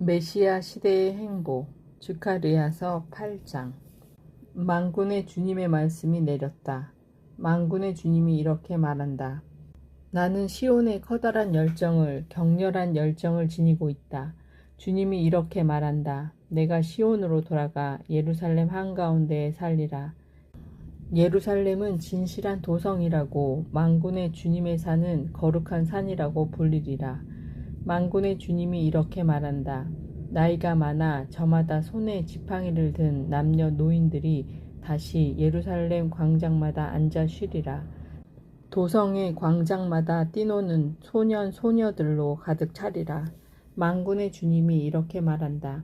메시아 시대의 행보 주카르야서 8장. 만군의 주님의 말씀이 내렸다. 만군의 주님이 이렇게 말한다. 나는 시온의 커다란 열정을, 격렬한 열정을 지니고 있다. 주님이 이렇게 말한다. 내가 시온으로 돌아가 예루살렘 한가운데에 살리라. 예루살렘은 진실한 도성이라고, 만군의 주님의 산은 거룩한 산이라고 불리리라. 만군의 주님이 이렇게 말한다. 나이가 많아 저마다 손에 지팡이를 든 남녀 노인들이 다시 예루살렘 광장마다 앉아 쉬리라. 도성의 광장마다 뛰노는 소년 소녀들로 가득 차리라. 만군의 주님이 이렇게 말한다.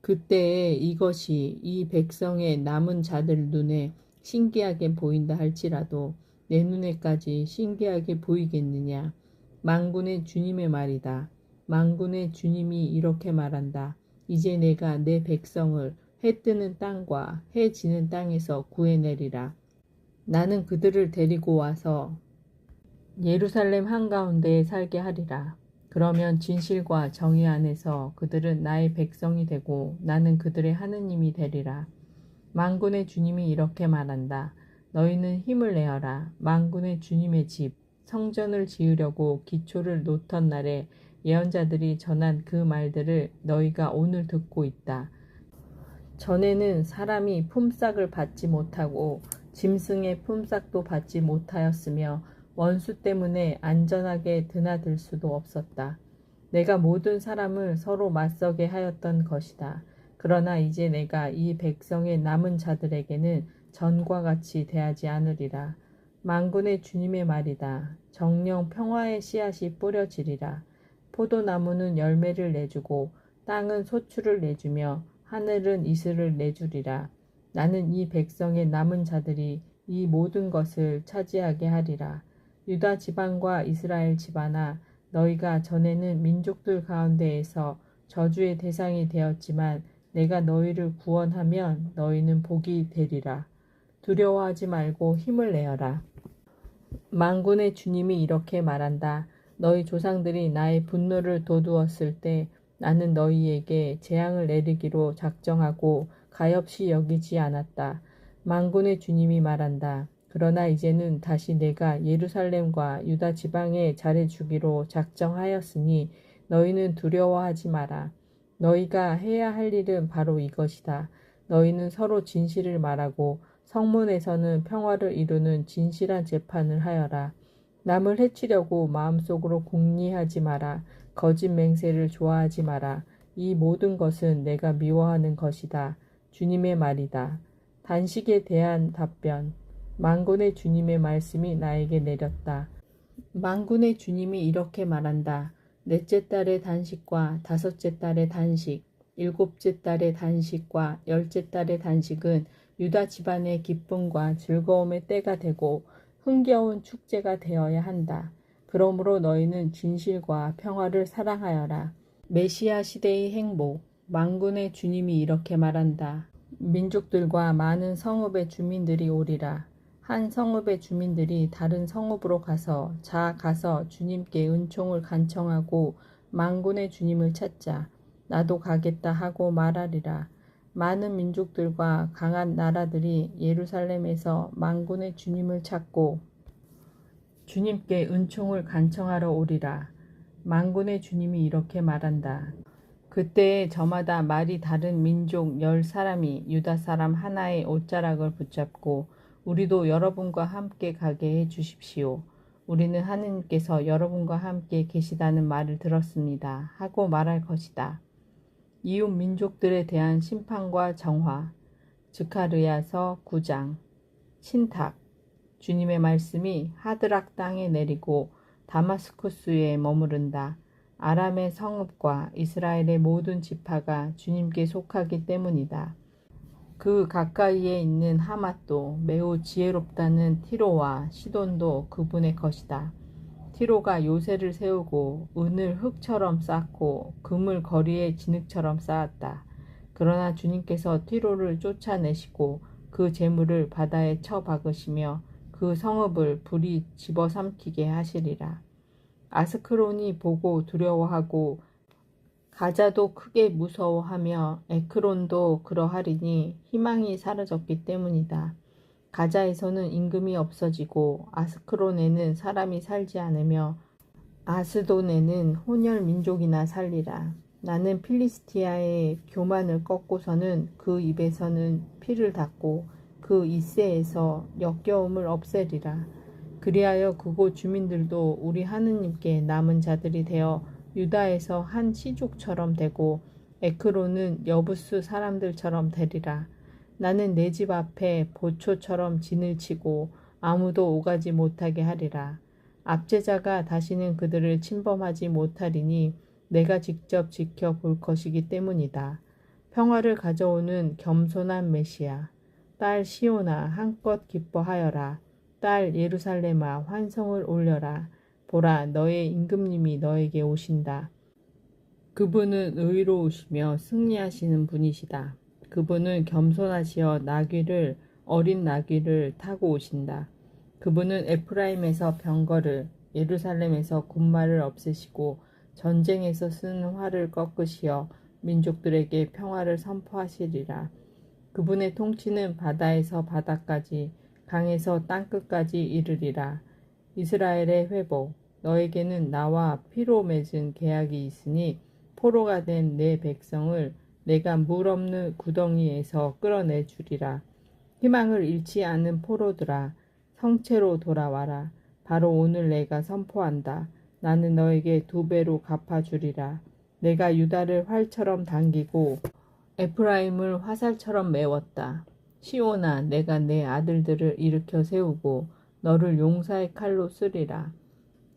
그때에 이것이 이 백성의 남은 자들 눈에 신기하게 보인다 할지라도 내 눈에까지 신기하게 보이겠느냐. 만군의 주님의 말이다. 만군의 주님이 이렇게 말한다. 이제 내가 내 백성을 해 뜨는 땅과 해 지는 땅에서 구해내리라. 나는 그들을 데리고 와서 예루살렘 한가운데에 살게 하리라. 그러면 진실과 정의 안에서 그들은 나의 백성이 되고 나는 그들의 하느님이 되리라. 만군의 주님이 이렇게 말한다. 너희는 힘을 내어라. 만군의 주님의 집, 성전을 지으려고 기초를 놓던 날에 예언자들이 전한 그 말들을 너희가 오늘 듣고 있다. 전에는 사람이 품삯을 받지 못하고 짐승의 품삯도 받지 못하였으며 원수 때문에 안전하게 드나들 수도 없었다. 내가 모든 사람을 서로 맞서게 하였던 것이다. 그러나 이제 내가 이 백성의 남은 자들에게는 전과 같이 대하지 않으리라. 만군의 주님의 말이다. 정녕 평화의 씨앗이 뿌려지리라. 포도나무는 열매를 내주고 땅은 소출을 내주며 하늘은 이슬을 내주리라. 나는 이 백성의 남은 자들이 이 모든 것을 차지하게 하리라. 유다 지방과 이스라엘 집안아, 너희가 전에는 민족들 가운데에서 저주의 대상이 되었지만 내가 너희를 구원하면 너희는 복이 되리라. 두려워하지 말고 힘을 내어라. 만군의 주님이 이렇게 말한다. 너희 조상들이 나의 분노를 돋우었을 때 나는 너희에게 재앙을 내리기로 작정하고 가엾이 여기지 않았다. 만군의 주님이 말한다. 그러나 이제는 다시 내가 예루살렘과 유다 지방에 잘해주기로 작정하였으니 너희는 두려워하지 마라. 너희가 해야 할 일은 바로 이것이다. 너희는 서로 진실을 말하고 성문에서는 평화를 이루는 진실한 재판을 하여라. 남을 해치려고 마음속으로 궁리하지 마라. 거짓 맹세를 좋아하지 마라. 이 모든 것은 내가 미워하는 것이다. 주님의 말이다. 단식에 대한 답변. 만군의 주님의 말씀이 나에게 내렸다. 만군의 주님이 이렇게 말한다. 넷째 달의 단식과 다섯째 달의 단식, 일곱째 달의 단식과 열째 달의 단식은 유다 집안의 기쁨과 즐거움의 때가 되고 흥겨운 축제가 되어야 한다. 그러므로 너희는 진실과 평화를 사랑하여라. 메시아 시대의 행보. 만군의 주님이 이렇게 말한다. 민족들과 많은 성읍의 주민들이 오리라. 한 성읍의 주민들이 다른 성읍으로 가서 가서 주님께 은총을 간청하고 만군의 주님을 찾자. 나도 가겠다 하고 말하리라. 많은 민족들과 강한 나라들이 예루살렘에서 만군의 주님을 찾고 주님께 은총을 간청하러 오리라. 만군의 주님이 이렇게 말한다. 그때에 저마다 말이 다른 민족 10사람이 유다 사람 하나의 옷자락을 붙잡고 우리도 여러분과 함께 가게 해 주십시오. 우리는 하느님께서 여러분과 함께 계시다는 말을 들었습니다. 하고 말할 것이다. 이웃 민족들에 대한 심판과 정화. 스가랴서 9장. 신탁. 주님의 말씀이 하드락 땅에 내리고 다마스쿠스에 머무른다. 아람의 성읍과 이스라엘의 모든 지파가 주님께 속하기 때문이다. 그 가까이에 있는 하맛도 매우 지혜롭다는 티로와 시돈도 그분의 것이다. 티로가 요새를 세우고 은을 흙처럼 쌓고 금을 거리에 진흙처럼 쌓았다. 그러나 주님께서 티로를 쫓아내시고 그 재물을 바다에 쳐박으시며 그 성읍을 불이 집어삼키게 하시리라. 아스크론이 보고 두려워하고 가자도 크게 무서워하며 에크론도 그러하리니 희망이 사라졌기 때문이다. 가자에서는 임금이 없어지고 아스크론에는 사람이 살지 않으며 아스돈에는 혼혈 민족이나 살리라. 나는 필리스티아의 교만을 꺾고서는 그 입에서는 피를 닦고 그 이새에서 역겨움을 없애리라. 그리하여 그곳 주민들도 우리 하느님께 남은 자들이 되어 유다에서 한 시족처럼 되고 에크론은 여부스 사람들처럼 되리라. 나는 내 집 앞에 보초처럼 진을 치고 아무도 오가지 못하게 하리라. 압제자가 다시는 그들을 침범하지 못하리니 내가 직접 지켜볼 것이기 때문이다. 평화를 가져오는 겸손한 메시아. 딸 시온아 한껏 기뻐하여라. 딸 예루살렘아 환성을 올려라. 보라 너의 임금님이 너에게 오신다. 그분은 의로우시며 승리하시는 분이시다. 그분은 겸손하시어 어린 나귀를 타고 오신다. 그분은 에프라임에서 병거를 예루살렘에서 군마를 없애시고 전쟁에서 쓰는 활을 꺾으시어 민족들에게 평화를 선포하시리라. 그분의 통치는 바다에서 바다까지 강에서 땅끝까지 이르리라. 이스라엘의 회복 너에게는 나와 피로 맺은 계약이 있으니 포로가 된 내 백성을 내가 물 없는 구덩이에서 끌어내 주리라. 희망을 잃지 않은 포로들아 성체로 돌아와라. 바로 오늘 내가 선포한다. 나는 너에게 2배로 갚아주리라. 내가 유다를 활처럼 당기고 에프라임을 화살처럼 메웠다. 시온아 내가 내 아들들을 일으켜 세우고 너를 용사의 칼로 쓰리라.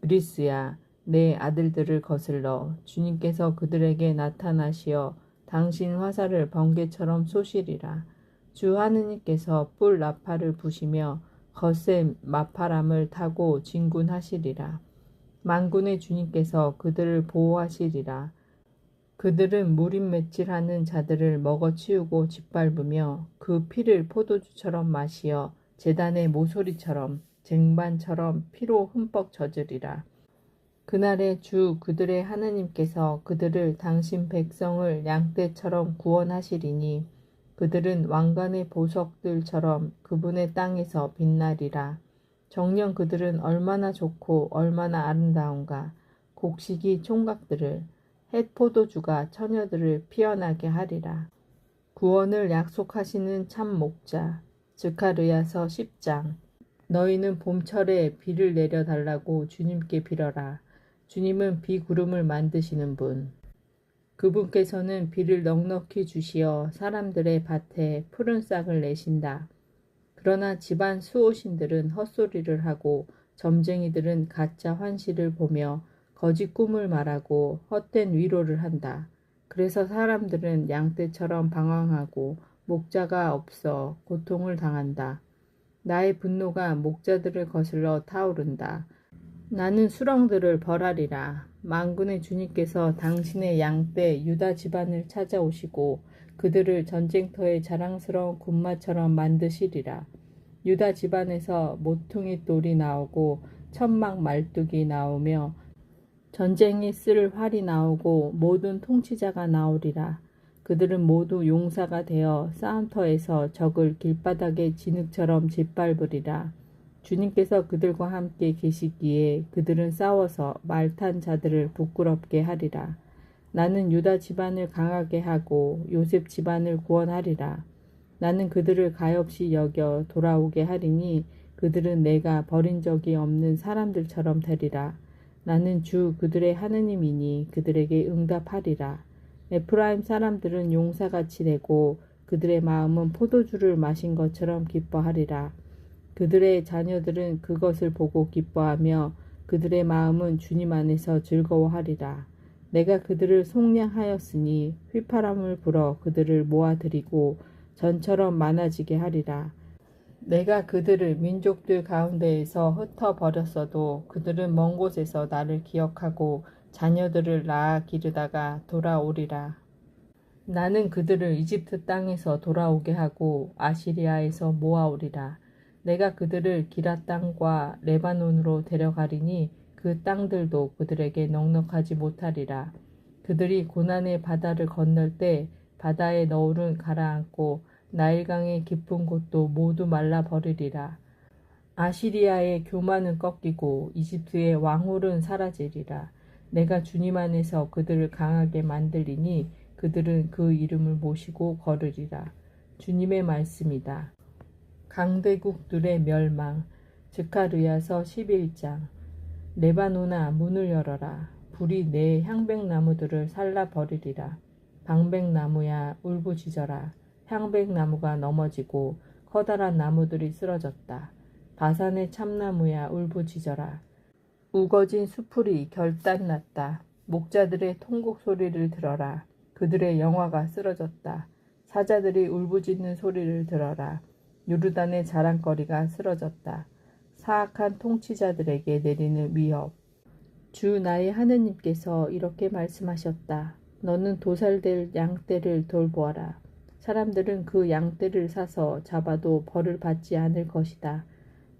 그리스야 내 아들들을 거슬러 주님께서 그들에게 나타나시어 당신 화살을 번개처럼 쏘시리라. 주 하느님께서 뿔 나팔을 부시며 거센 마파람을 타고 진군하시리라. 만군의 주님께서 그들을 보호하시리라. 그들은 무림맷질하는 자들을 먹어치우고 짓밟으며 그 피를 포도주처럼 마시어 제단의 모서리처럼 쟁반처럼 피로 흠뻑 젖으리라. 그날에 주 그들의 하느님께서 그들을 당신 백성을 양떼처럼 구원하시리니 그들은 왕관의 보석들처럼 그분의 땅에서 빛나리라. 정녕 그들은 얼마나 좋고 얼마나 아름다운가. 곡식이 총각들을 햇 포도주가 처녀들을 피어나게 하리라. 구원을 약속하시는 참 목자. 스가랴서 10장. 너희는 봄철에 비를 내려달라고 주님께 빌어라. 주님은 비구름을 만드시는 분. 그분께서는 비를 넉넉히 주시어 사람들의 밭에 푸른 싹을 내신다. 그러나 집안 수호신들은 헛소리를 하고 점쟁이들은 가짜 환시를 보며 거짓 꿈을 말하고 헛된 위로를 한다. 그래서 사람들은 양떼처럼 방황하고 목자가 없어 고통을 당한다. 나의 분노가 목자들을 거슬러 타오른다. 나는 수렁들을 벌하리라. 만군의 주님께서 당신의 양떼 유다 집안을 찾아오시고 그들을 전쟁터의 자랑스러운 군마처럼 만드시리라. 유다 집안에서 모퉁이 돌이 나오고 천막 말뚝이 나오며 전쟁에 쓸 활이 나오고 모든 통치자가 나오리라. 그들은 모두 용사가 되어 싸움터에서 적을 길바닥에 진흙처럼 짓밟으리라. 주님께서 그들과 함께 계시기에 그들은 싸워서 말탄 자들을 부끄럽게 하리라. 나는 유다 집안을 강하게 하고 요셉 집안을 구원하리라. 나는 그들을 가엾이 여겨 돌아오게 하리니 그들은 내가 버린 적이 없는 사람들처럼 되리라. 나는 주 그들의 하느님이니 그들에게 응답하리라. 에프라임 사람들은 용사같이 되고 그들의 마음은 포도주를 마신 것처럼 기뻐하리라. 그들의 자녀들은 그것을 보고 기뻐하며 그들의 마음은 주님 안에서 즐거워하리라. 내가 그들을 속량하였으니 휘파람을 불어 그들을 모아들이고 전처럼 많아지게 하리라. 내가 그들을 민족들 가운데에서 흩어버렸어도 그들은 먼 곳에서 나를 기억하고 자녀들을 낳아 기르다가 돌아오리라. 나는 그들을 이집트 땅에서 돌아오게 하고 아시리아에서 모아오리라. 내가 그들을 기라 땅과 레바논으로 데려가리니 그 땅들도 그들에게 넉넉하지 못하리라. 그들이 고난의 바다를 건널 때 바다의 너울은 가라앉고 나일강의 깊은 곳도 모두 말라버리리라. 아시리아의 교만은 꺾이고 이집트의 왕홀은 사라지리라. 내가 주님 안에서 그들을 강하게 만들리니 그들은 그 이름을 모시고 걸으리라. 주님의 말씀이다. 강대국들의 멸망. 스가랴서 11장. 레바논아 문을 열어라. 불이 내 향백나무들을 살라버리리라. 방백나무야 울부짖어라. 향백나무가 넘어지고 커다란 나무들이 쓰러졌다. 바산의 참나무야 울부짖어라. 우거진 수풀이 결단났다. 목자들의 통곡 소리를 들어라. 그들의 영화가 쓰러졌다. 사자들이 울부짖는 소리를 들어라. 요르단의 자랑거리가 쓰러졌다. 사악한 통치자들에게 내리는 위협. 주 나의 하느님께서 이렇게 말씀하셨다. 너는 도살될 양떼를 돌보아라. 사람들은 그 양떼를 사서 잡아도 벌을 받지 않을 것이다.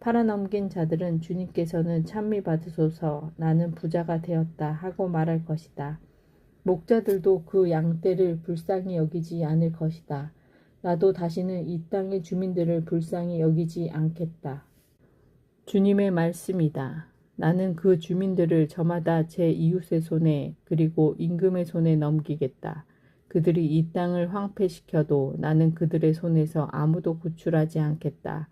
팔아넘긴 자들은 주님께서는 찬미 받으소서 나는 부자가 되었다 하고 말할 것이다. 목자들도 그 양떼를 불쌍히 여기지 않을 것이다. 나도 다시는 이 땅의 주민들을 불쌍히 여기지 않겠다. 주님의 말씀이다. 나는 그 주민들을 저마다 제 이웃의 손에 그리고 임금의 손에 넘기겠다. 그들이 이 땅을 황폐시켜도 나는 그들의 손에서 아무도 구출하지 않겠다.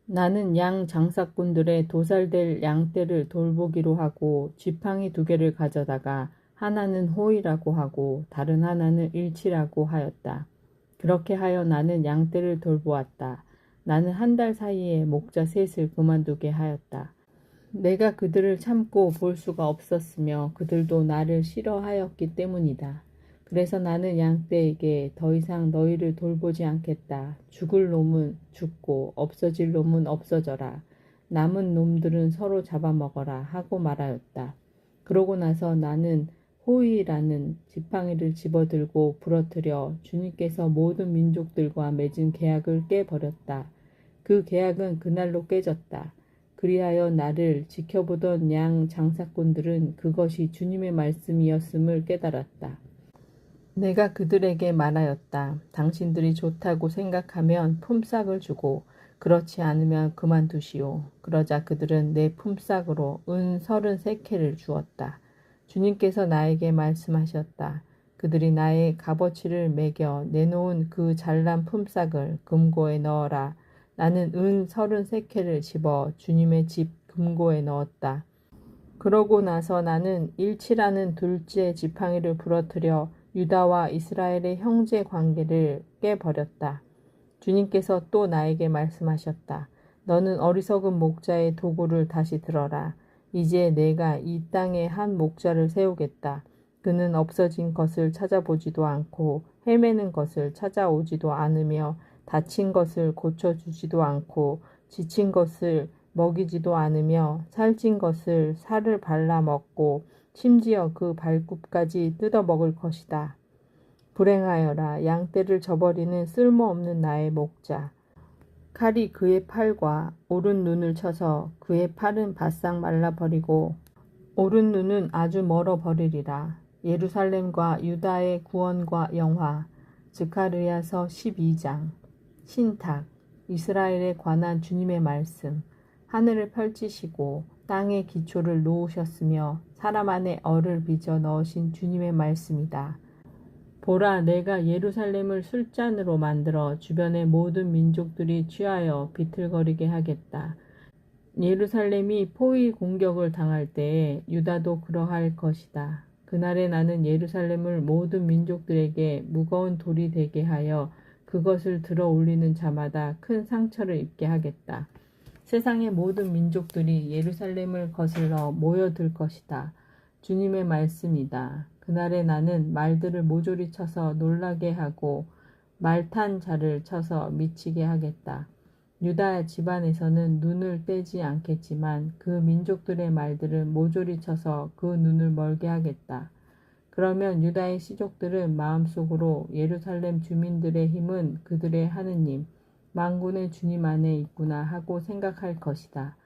나는 양 장사꾼들의 도살될 양떼를 돌보기로 하고 지팡이 2개를 가져다가 하나는 호이라고 하고 다른 하나는 일치라고 하였다. 그렇게 하여 나는 양떼를 돌보았다. 나는 1달 사이에 목자 셋을 그만두게 하였다. 내가 그들을 참고 볼 수가 없었으며 그들도 나를 싫어하였기 때문이다. 그래서 나는 양떼에게 더 이상 너희를 돌보지 않겠다. 죽을 놈은 죽고 없어질 놈은 없어져라. 남은 놈들은 서로 잡아먹어라 하고 말하였다. 그러고 나서 나는 호이라는 지팡이를 집어들고 부러뜨려 주님께서 모든 민족들과 맺은 계약을 깨버렸다. 그 계약은 그날로 깨졌다. 그리하여 나를 지켜보던 양 장사꾼들은 그것이 주님의 말씀이었음을 깨달았다. 내가 그들에게 말하였다. 당신들이 좋다고 생각하면 품삯을 주고 그렇지 않으면 그만두시오. 그러자 그들은 내 품삯으로 은 33개를 주었다. 주님께서 나에게 말씀하셨다. 그들이 나의 값어치를 매겨 내놓은 그 잘난 품삯을 금고에 넣어라. 나는 은 33개를 집어 주님의 집 금고에 넣었다. 그러고 나서 나는 일치라는 둘째 지팡이를 부러뜨려 유다와 이스라엘의 형제 관계를 깨버렸다. 주님께서 또 나에게 말씀하셨다. 너는 어리석은 목자의 도구를 다시 들어라. 이제 내가 이 땅에 한 목자를 세우겠다. 그는 없어진 것을 찾아보지도 않고 헤매는 것을 찾아오지도 않으며 다친 것을 고쳐주지도 않고 지친 것을 먹이지도 않으며 살찐 것을 살을 발라 먹고 심지어 그 발굽까지 뜯어 먹을 것이다. 불행하여라. 양떼를 저버리는 쓸모없는 나의 목자. 칼이 그의 팔과 오른 눈을 쳐서 그의 팔은 바싹 말라버리고 오른 눈은 아주 멀어버리리라. 예루살렘과 유다의 구원과 영화. 스가랴서 12장. 신탁. 이스라엘에 관한 주님의 말씀. 하늘을 펼치시고 땅의 기초를 놓으셨으며 사람 안에 얼을 빚어 넣으신 주님의 말씀이다. 보라, 내가 예루살렘을 술잔으로 만들어 주변의 모든 민족들이 취하여 비틀거리게 하겠다. 예루살렘이 포위 공격을 당할 때에 유다도 그러할 것이다. 그날에 나는 예루살렘을 모든 민족들에게 무거운 돌이 되게 하여 그것을 들어 올리는 자마다 큰 상처를 입게 하겠다. 세상의 모든 민족들이 예루살렘을 거슬러 모여들 것이다. 주님의 말씀이다. 그날에 나는 말들을 모조리 쳐서 놀라게 하고 말 탄 자를 쳐서 미치게 하겠다. 유다 집안에서는 눈을 떼지 않겠지만 그 민족들의 말들을 모조리 쳐서 그 눈을 멀게 하겠다. 그러면 유다의 시족들은 마음속으로 예루살렘 주민들의 힘은 그들의 하느님, 만군의 주님 안에 있구나 하고 생각할 것이다.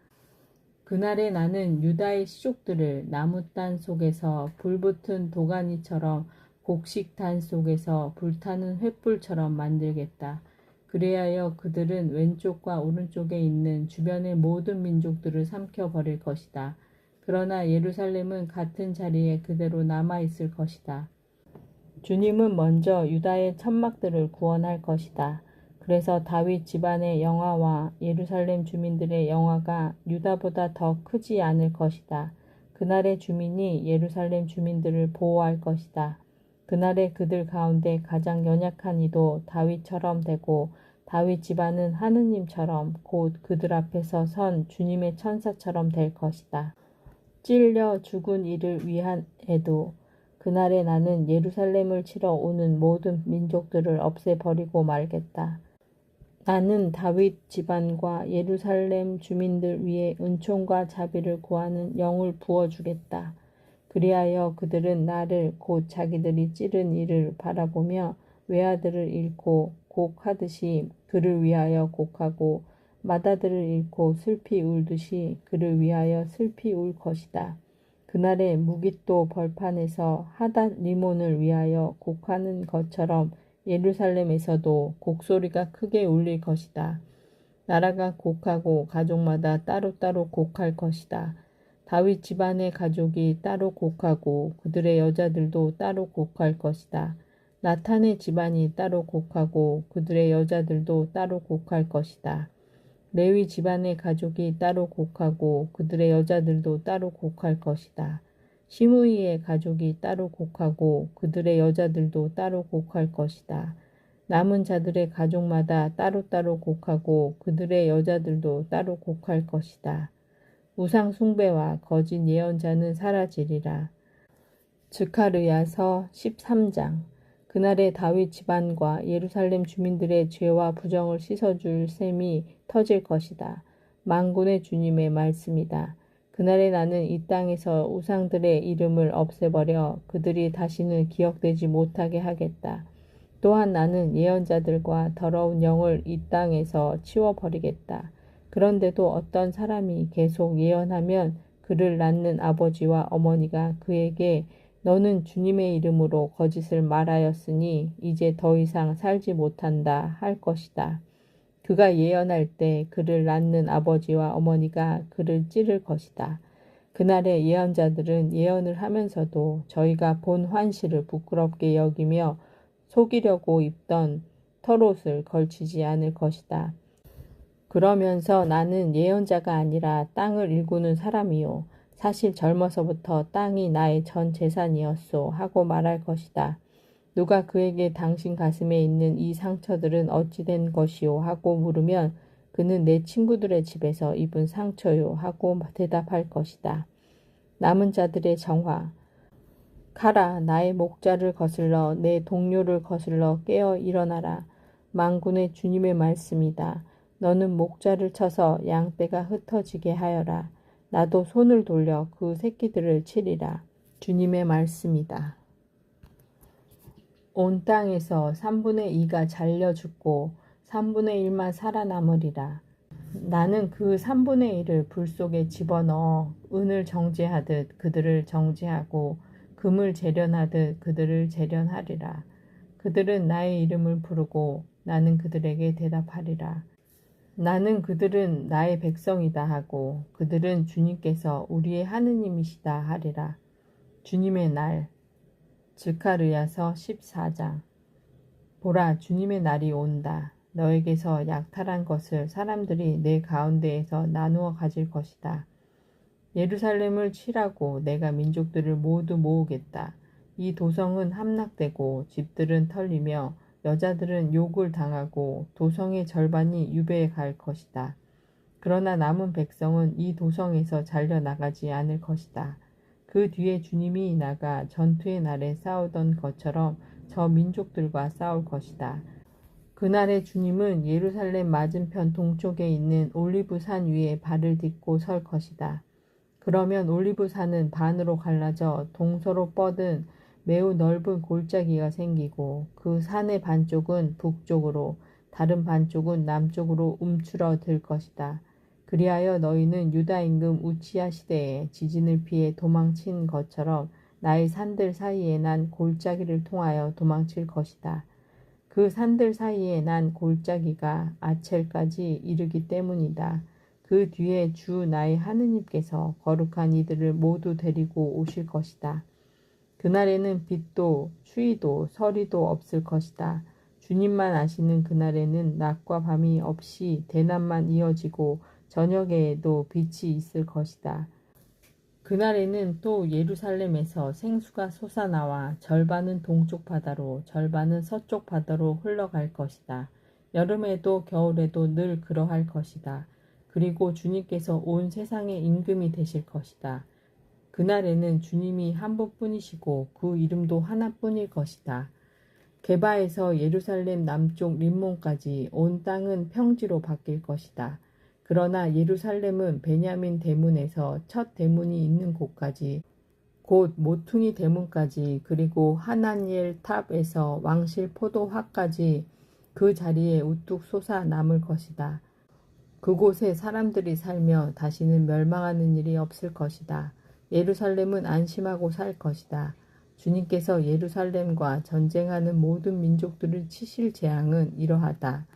그날에 나는 유다의 시족들을 나무단 속에서 불붙은 도가니처럼 곡식단 속에서 불타는 횃불처럼 만들겠다. 그리하여 그들은 왼쪽과 오른쪽에 있는 주변의 모든 민족들을 삼켜버릴 것이다. 그러나 예루살렘은 같은 자리에 그대로 남아있을 것이다. 주님은 먼저 유다의 천막들을 구원할 것이다. 그래서 다윗 집안의 영화와 예루살렘 주민들의 영화가 유다보다 더 크지 않을 것이다. 그날의 주민이 예루살렘 주민들을 보호할 것이다. 그날에 그들 가운데 가장 연약한 이도 다윗처럼 되고 다윗 집안은 하느님처럼 곧 그들 앞에서 선 주님의 천사처럼 될 것이다. 찔려 죽은 이를 위한 애도 그날에 나는 예루살렘을 치러 오는 모든 민족들을 없애버리고 말겠다. 나는 다윗 집안과 예루살렘 주민들 위에 은총과 자비를 구하는 영을 부어주겠다. 그리하여 그들은 나를 곧 자기들이 찌른 이를 바라보며 외아들을 잃고 곡하듯이 그를 위하여 곡하고 맏아들을 잃고 슬피 울듯이 그를 위하여 슬피 울 것이다. 그날에 무깃도 벌판에서 하닷 리몬을 위하여 곡하는 것처럼 예루살렘에서도 곡소리가 크게 울릴 것이다. 나라가 곡하고 가족마다 따로따로 곡할 것이다. 다윗 집안의 가족이 따로 곡하고 그들의 여자들도 따로 곡할 것이다. 나탄의 집안이 따로 곡하고 그들의 여자들도 따로 곡할 것이다. 레위 집안의 가족이 따로 곡하고 그들의 여자들도 따로 곡할 것이다. 시므이의 가족이 따로 곡하고 그들의 여자들도 따로 곡할 것이다. 남은 자들의 가족마다 따로따로 곡하고 그들의 여자들도 따로 곡할 것이다. 우상 숭배와 거짓 예언자는 사라지리라. 즈카르야서 13장. 그날에 다윗 집안과 예루살렘 주민들의 죄와 부정을 씻어줄 셈이 터질 것이다. 만군의 주님의 말씀이다. 그날에 나는 이 땅에서 우상들의 이름을 없애버려 그들이 다시는 기억되지 못하게 하겠다. 또한 나는 예언자들과 더러운 영을 이 땅에서 치워버리겠다. 그런데도 어떤 사람이 계속 예언하면 그를 낳는 아버지와 어머니가 그에게 너는 주님의 이름으로 거짓을 말하였으니 이제 더 이상 살지 못한다 할 것이다. 그가 예언할 때 그를 낳는 아버지와 어머니가 그를 찌를 것이다. 그날에 예언자들은 예언을 하면서도 저희가 본 환시를 부끄럽게 여기며 속이려고 입던 털옷을 걸치지 않을 것이다. 그러면서 나는 예언자가 아니라 땅을 일구는 사람이요. 사실 젊어서부터 땅이 나의 전 재산이었소 하고 말할 것이다. 누가 그에게 당신 가슴에 있는 이 상처들은 어찌 된 것이오 하고 물으면 그는 내 친구들의 집에서 입은 상처요 하고 대답할 것이다. 남은 자들의 정화. 가라 나의 목자를 거슬러 내 동료를 거슬러 깨어 일어나라. 만군의 주님의 말씀이다. 너는 목자를 쳐서 양떼가 흩어지게 하여라. 나도 손을 돌려 그 새끼들을 치리라. 주님의 말씀이다. 온 땅에서 3분의 2가 잘려 죽고 3분의 1만 살아남으리라. 나는 그 3분의 1을 불 속에 집어넣어 은을 정죄하듯 그들을 정죄하고 금을 재련하듯 그들을 재련하리라. 그들은 나의 이름을 부르고 나는 그들에게 대답하리라. 나는 그들은 나의 백성이다 하고 그들은 주님께서 우리의 하느님이시다 하리라. 주님의 날. 즈카르야서 14장. 보라 주님의 날이 온다. 너에게서 약탈한 것을 사람들이 내 가운데에서 나누어 가질 것이다. 예루살렘을 치라고 내가 민족들을 모두 모으겠다. 이 도성은 함락되고 집들은 털리며 여자들은 욕을 당하고 도성의 절반이 유배에 갈 것이다. 그러나 남은 백성은 이 도성에서 잘려나가지 않을 것이다. 그 뒤에 주님이 나가 전투의 날에 싸우던 것처럼 저 민족들과 싸울 것이다. 그날에 주님은 예루살렘 맞은편 동쪽에 있는 올리브산 위에 발을 딛고 설 것이다. 그러면 올리브산은 반으로 갈라져 동서로 뻗은 매우 넓은 골짜기가 생기고 그 산의 반쪽은 북쪽으로 다른 반쪽은 남쪽으로 움츠러들 것이다. 그리하여 너희는 유다 임금 우치야 시대에 지진을 피해 도망친 것처럼 나의 산들 사이에 난 골짜기를 통하여 도망칠 것이다. 그 산들 사이에 난 골짜기가 아첼까지 이르기 때문이다. 그 뒤에 주 나의 하느님께서 거룩한 이들을 모두 데리고 오실 것이다. 그날에는 빛도 추위도 서리도 없을 것이다. 주님만 아시는 그날에는 낮과 밤이 없이 대낮만 이어지고 저녁에도 빛이 있을 것이다. 그날에는 또 예루살렘에서 생수가 솟아나와 절반은 동쪽 바다로 절반은 서쪽 바다로 흘러갈 것이다. 여름에도 겨울에도 늘 그러할 것이다. 그리고 주님께서 온 세상의 임금이 되실 것이다. 그날에는 주님이 한 분뿐이시고 그 이름도 하나뿐일 것이다. 게바에서 예루살렘 남쪽 림몬까지 온 땅은 평지로 바뀔 것이다. 그러나 예루살렘은 베냐민 대문에서 첫 대문이 있는 곳까지 곧 모퉁이 대문까지 그리고 하나니엘 탑에서 왕실 포도화까지 그 자리에 우뚝 솟아 남을 것이다. 그곳에 사람들이 살며 다시는 멸망하는 일이 없을 것이다. 예루살렘은 안심하고 살 것이다. 주님께서 예루살렘과 전쟁하는 모든 민족들을 치실 재앙은 이러하다.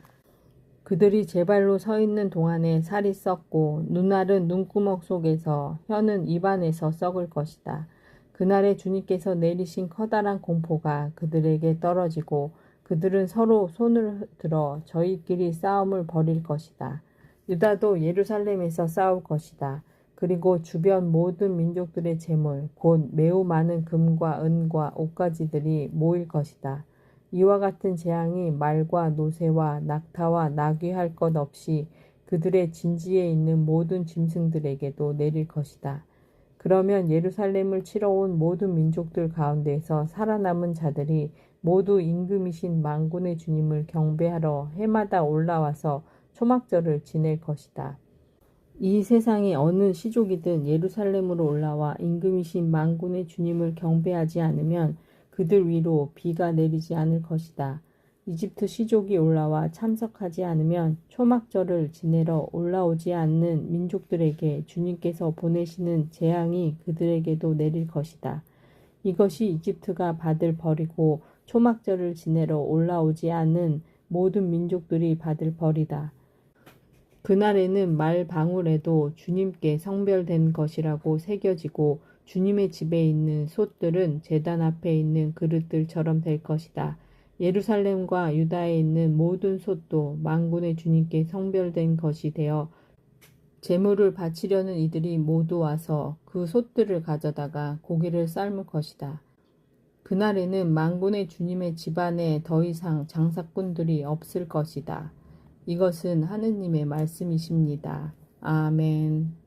그들이 제 발로 서 있는 동안에 살이 썩고 눈알은 눈구멍 속에서 혀는 입안에서 썩을 것이다. 그날에 주님께서 내리신 커다란 공포가 그들에게 떨어지고 그들은 서로 손을 들어 저희끼리 싸움을 벌일 것이다. 유다도 예루살렘에서 싸울 것이다. 그리고 주변 모든 민족들의 재물, 곧 매우 많은 금과 은과 옷가지들이 모일 것이다. 이와 같은 재앙이 말과 노새와 낙타와 나귀 할 것 없이 그들의 진지에 있는 모든 짐승들에게도 내릴 것이다. 그러면 예루살렘을 치러 온 모든 민족들 가운데서 살아남은 자들이 모두 임금이신 만군의 주님을 경배하러 해마다 올라와서 초막절을 지낼 것이다. 이 세상의 어느 시족이든 예루살렘으로 올라와 임금이신 만군의 주님을 경배하지 않으면 그들 위로 비가 내리지 않을 것이다. 이집트 시족이 올라와 참석하지 않으면 초막절을 지내러 올라오지 않는 민족들에게 주님께서 보내시는 재앙이 그들에게도 내릴 것이다. 이것이 이집트가 받을 벌이고 초막절을 지내러 올라오지 않는 모든 민족들이 받을 벌이다. 그날에는 말 방울에도 주님께 성별된 것이라고 새겨지고 주님의 집에 있는 솥들은 제단 앞에 있는 그릇들처럼 될 것이다. 예루살렘과 유다에 있는 모든 솥도 만군의 주님께 성별된 것이 되어 제물을 바치려는 이들이 모두 와서 그 솥들을 가져다가 고기를 삶을 것이다. 그날에는 만군의 주님의 집안에 더 이상 장사꾼들이 없을 것이다. 이것은 하느님의 말씀이십니다. 아멘.